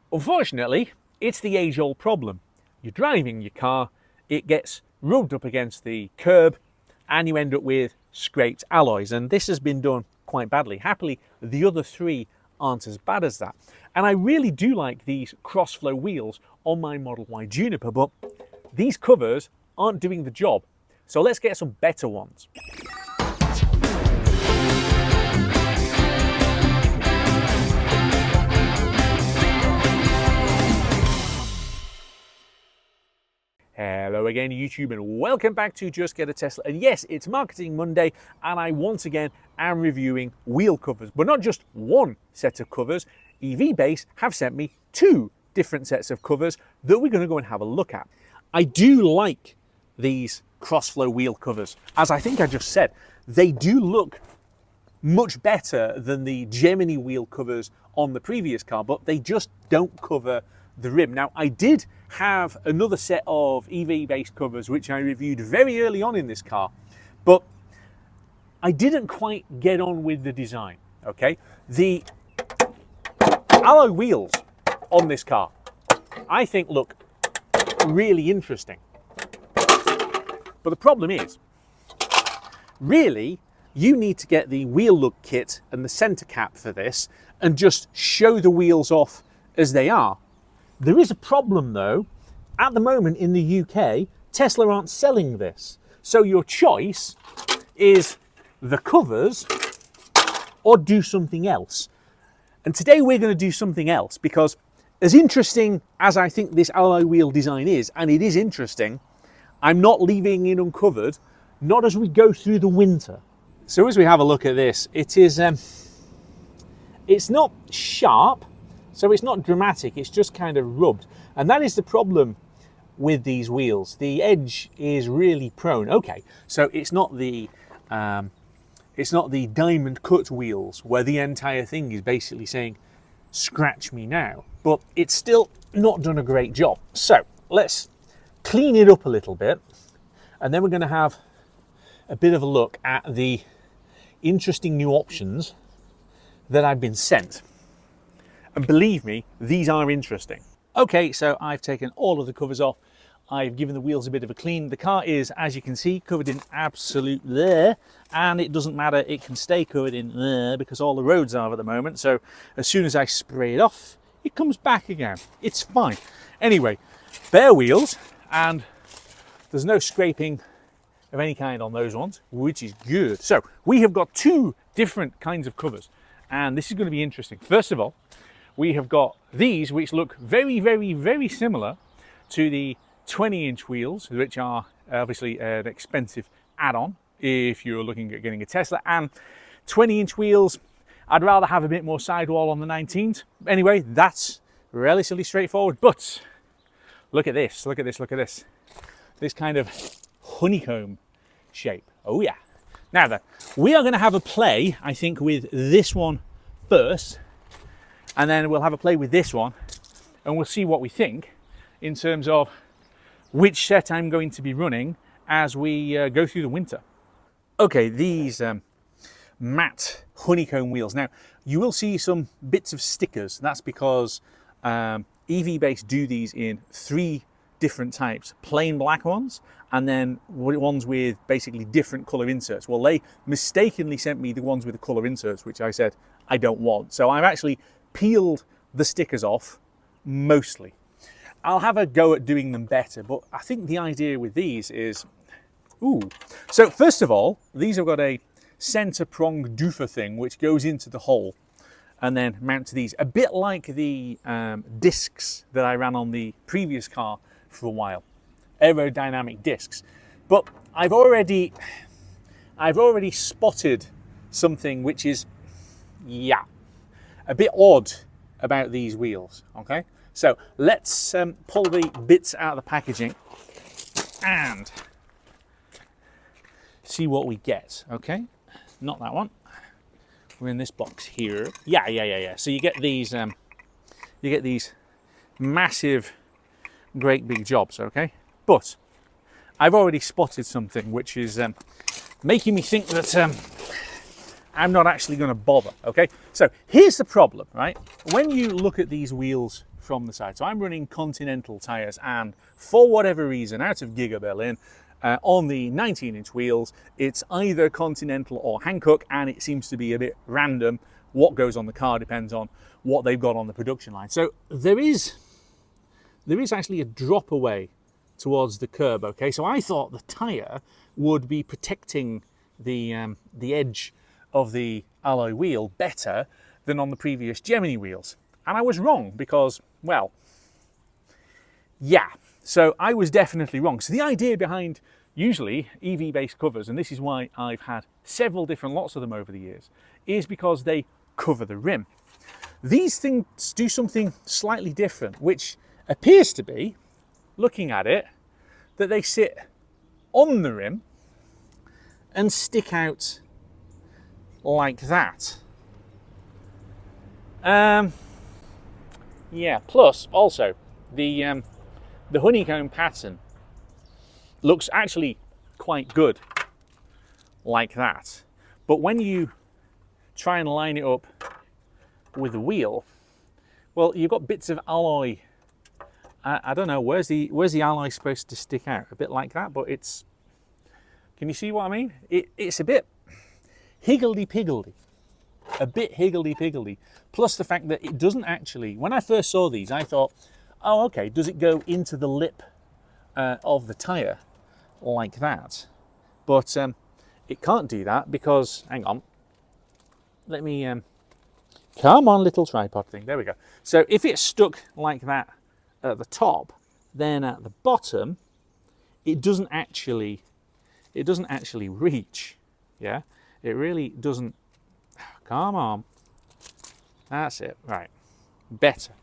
Unfortunately, it's the age-old problem. You're driving your car, it gets rubbed up against the curb, and you end up with scraped alloys. And this has been done quite badly. Happily, the other three aren't as bad as that. And I really do like these cross-flow wheels on my Model Y Juniper, but these covers aren't doing the job. So let's get some better ones. Hello again, YouTube, and welcome back to Just Get a Tesla. And yes, it's Marketing Monday, and I once again am reviewing wheel covers, but not just one set of covers. EVBase have sent me two different sets of covers that we're going to go and have a look at. I do like these cross-flow wheel covers. As I think I just said, they do look much better than the Gemini wheel covers on the previous car, but they just don't cover the rim. Now, I did have another set of EVBase covers which I reviewed very early on in this car, but I didn't quite get on with the design, okay? The alloy wheels on this car, I think, look really interesting. But the problem is, really, you need to get the wheel look kit and the center cap for this and just show the wheels off as they are. There is a problem though. At the moment in the UK, Tesla aren't selling this. So your choice is the covers or do something else. And today we're going to do something else because as interesting as I think this alloy wheel design is, and it is interesting, I'm not leaving it uncovered, not as we go through the winter. So as we have a look at this, it is, it's not sharp, so it's not dramatic, it's just kind of rubbed. And that is the problem with these wheels. The edge is really prone. Okay, so it's not the diamond cut wheels where the entire thing is basically saying, scratch me now. But it's still not done a great job. So let's clean it up a little bit. And then we're going to have a bit of a look at the interesting new options that I've been sent. And believe me, these are interesting. Okay, so I've taken all of the covers off. I've given the wheels a bit of a clean. The car is, as you can see, covered in absolute there, and it doesn't matter, it can stay covered in there because all the roads are at the moment. So as soon as I spray it off, it comes back again. It's fine. Anyway, bare wheels, and there's no scraping of any kind on those ones, which is good. So we have got two different kinds of covers, and this is going to be interesting. First of all, we have got these which look very, very, very similar to the 20-inch wheels, which are obviously an expensive add-on if you're looking at getting a Tesla. And 20-inch wheels, I'd rather have a bit more sidewall on the 19s. Anyway, that's relatively straightforward. But look at this, look at this, look at this. This kind of honeycomb shape. Oh yeah. Now then, we are going to have a play, I think, with this one first. And then we'll have a play with this one and we'll see what we think in terms of which set I'm going to be running as we go through the winter. Okay, these matte honeycomb wheels. Now, you will see some bits of stickers. That's because EVBase do these in three different types. Plain black ones, and then ones with basically different color inserts. Well, they mistakenly sent me the ones with the color inserts, which I said I don't want. So I've actually peeled the stickers off mostly. I'll have a go at doing them better, but I think the idea with these is, so first of all, these have got a center prong doofer thing which goes into the hole and then mount to these, a bit like the discs that I ran on the previous car for a while, aerodynamic discs. But I've already spotted something which is, yeah, a bit odd about these wheels. Okay, so let's pull the bits out of the packaging and see what we get. Okay, not that one. We're in this box here. Yeah. So you get these massive, great big jobs. Okay, but I've already spotted something which is making me think that I'm not actually going to bother, okay? So here's the problem, right? When you look at these wheels from the side. So I'm running Continental tyres, and for whatever reason, out of Giga Berlin, on the 19-inch wheels, it's either Continental or Hankook, and it seems to be a bit random. What goes on the car depends on what they've got on the production line. So there is actually a drop away towards the curb, okay? So I thought the tyre would be protecting the edge of the alloy wheel better than on the previous Gemini wheels. And I was wrong because, well, yeah. So I was definitely wrong. So the idea behind usually EV-based covers, and this is why I've had several different lots of them over the years, is because they cover the rim. These things do something slightly different, which appears to be, looking at it, that they sit on the rim and stick out like that. Yeah, plus also the honeycomb pattern looks actually quite good like that. But when you try and line it up with the wheel, well, you've got bits of alloy. I don't know, where's the alloy supposed to stick out? A bit like that, but it's, can you see what I mean? It's a bit higgledy-piggledy. A bit higgledy-piggledy. Plus the fact that it doesn't actually, when I first saw these, I thought, oh, okay, does it go into the lip of the tyre like that? But it can't do that because, hang on, let me, come on, little tripod thing, there we go. So if it's stuck like that at the top, then at the bottom, it doesn't actually reach, yeah? It really doesn't. Come on. That's it. Right. Better.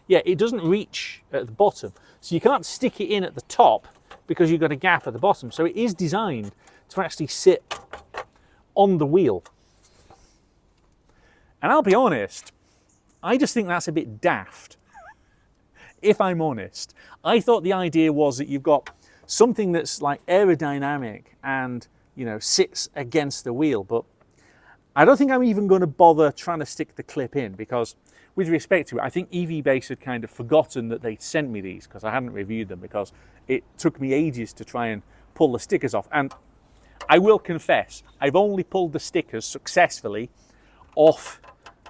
Yeah, it doesn't reach at the bottom. So you can't stick it in at the top because you've got a gap at the bottom. So it is designed to actually sit on the wheel. And I'll be honest, I just think that's a bit daft. If I'm honest. I thought the idea was that you've got something that's like aerodynamic and, you know, sits against the wheel, but I don't think I'm even going to bother trying to stick the clip in because, with respect to it, I think EVBase had kind of forgotten that they'd sent me these because I hadn't reviewed them because it took me ages to try and pull the stickers off. And I will confess, I've only pulled the stickers successfully off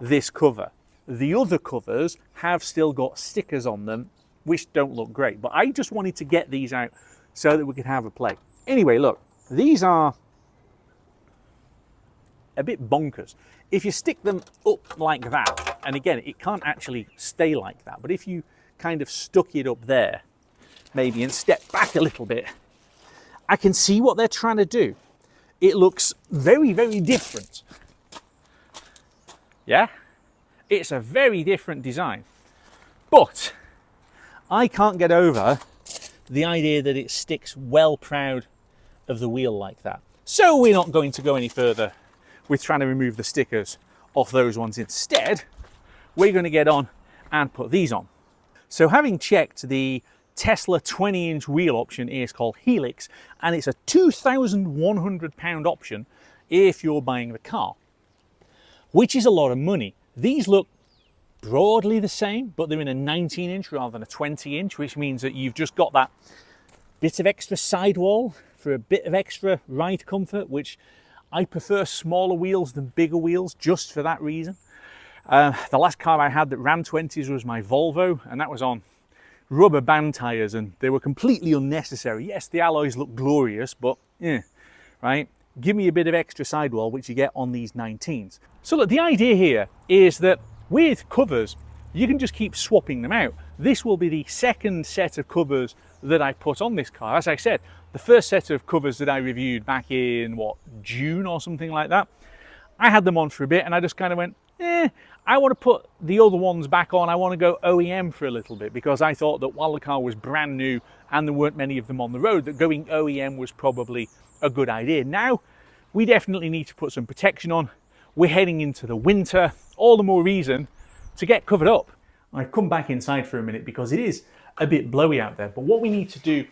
this cover. The other covers have still got stickers on them which don't look great, but I just wanted to get these out so that we could have a play. Anyway, look, these are a bit bonkers. If you stick them up like that, and again, it can't actually stay like that, but if you kind of stuck it up there, maybe, and step back a little bit, I can see what they're trying to do. It looks very, very different. Yeah? It's a very different design. But I can't get over the idea that it sticks well proud of the wheel like that. So we're not going to go any further with trying to remove the stickers off those ones. Instead, we're going to get on and put these on. So having checked, the Tesla 20-inch wheel option is called Helix, and it's a £2,100 option if you're buying the car, which is a lot of money. These look broadly the same, but they're in a 19-inch rather than a 20-inch, which means that you've just got that bit of extra sidewall for a bit of extra ride comfort, which I prefer smaller wheels than bigger wheels just for that reason. The last car I had that ran 20s was my Volvo, and that was on rubber band tyres, and they were completely unnecessary. Yes, the alloys look glorious, but yeah, right? Give me a bit of extra sidewall, which you get on these 19s. So look, the idea here is that with covers, you can just keep swapping them out. This will be the second set of covers that I put on this car. As I said, the first set of covers that I reviewed back in, what, June or something like that, I had them on for a bit and I just kind of went, I want to put the other ones back on. I want to go OEM for a little bit because I thought that while the car was brand new and there weren't many of them on the road, that going OEM was probably a good idea. Now, we definitely need to put some protection on. We're heading into the winter, all the more reason to get covered up. I've come back inside for a minute because it is a bit blowy out there, but what we need to do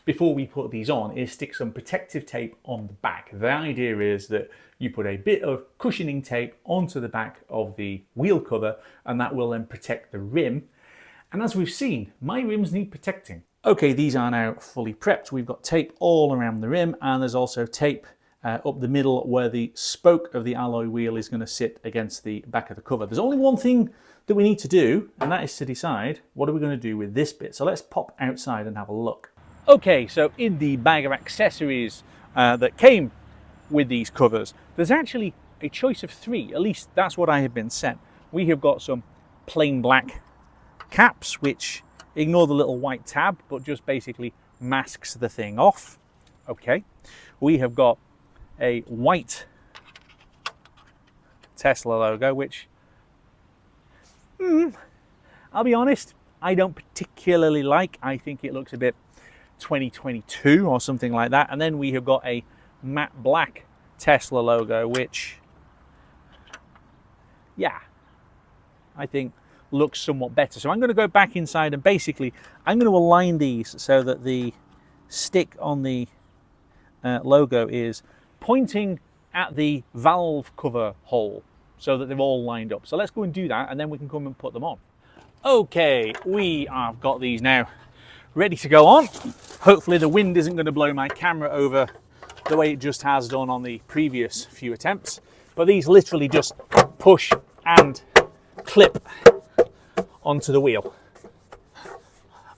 before we put these on is stick some protective tape on the back. The idea is that you put a bit of cushioning tape onto the back of the wheel cover, and that will then protect the rim. And as we've seen, my rims need protecting. Okay, these are now fully prepped. We've got tape all around the rim, and there's also tape up the middle where the spoke of the alloy wheel is going to sit against the back of the cover. There's only one thing that we need to do, and that is to decide what are we going to do with this bit. So let's pop outside and have a look. Okay, so in the bag of accessories that came with these covers, there's actually a choice of 3, at least that's what I have been sent. We have got some plain black caps, which ignore the little white tab, but just basically masks the thing off. Okay, we have got a white Tesla logo, which, I'll be honest, I don't particularly like. I think it looks a bit 2022 or something like that. And then we have got a matte black Tesla logo, which, yeah, I think looks somewhat better. So I'm going to go back inside and basically I'm going to align these so that the stick on the logo is pointing at the valve cover hole so that they're all lined up. So let's go and do that, and then we can come and put them on. Okay, we have got these now ready to go on. Hopefully the wind isn't going to blow my camera over the way it just has done on the previous few attempts. But these literally just push and clip onto the wheel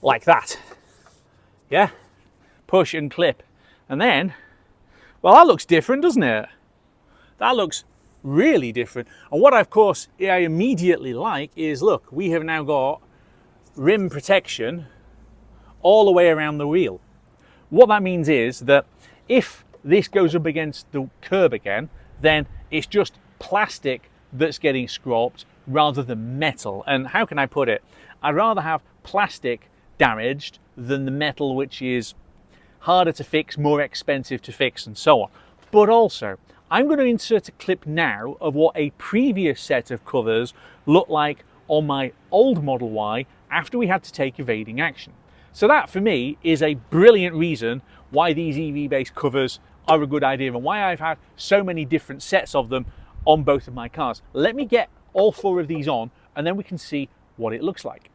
like that. Yeah, push and clip, and then, well, that looks different, doesn't it? That looks really different. And what of course I immediately like is, look, we have now got rim protection all the way around the wheel. What that means is that if this goes up against the curb again, then it's just plastic that's getting scraped rather than metal. And how can I put it? I'd rather have plastic damaged than the metal, which is harder to fix, more expensive to fix, and so on. But also, I'm going to insert a clip now of what a previous set of covers looked like on my old Model Y after we had to take evading action. So that, for me, is a brilliant reason why these EV-based covers are a good idea and why I've had so many different sets of them on both of my cars. Let me get all 4 of these on, and then we can see what it looks like.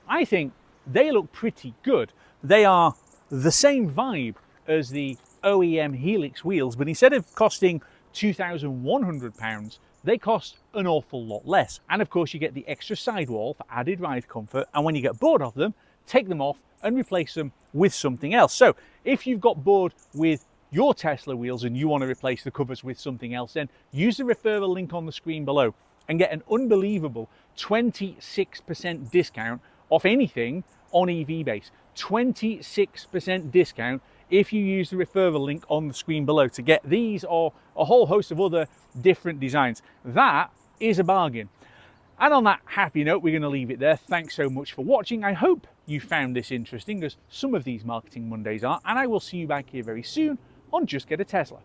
I think they look pretty good. They are the same vibe as the OEM Helix wheels, but instead of costing £2,100, they cost an awful lot less. And of course you get the extra sidewall for added ride comfort, and when you get bored of them, take them off and replace them with something else. So if you've got bored with your Tesla wheels and you want to replace the covers with something else, then use the referral link on the screen below and get an unbelievable 26% discount off anything on EVBase. 26% discount if you use the referral link on the screen below to get these or a whole host of other different designs. That is a bargain. And on that happy note, we're going to leave it there. Thanks so much for watching. I hope you found this interesting, as some of these Marketing Mondays are, and I will see you back here very soon on Just Get a Tesla.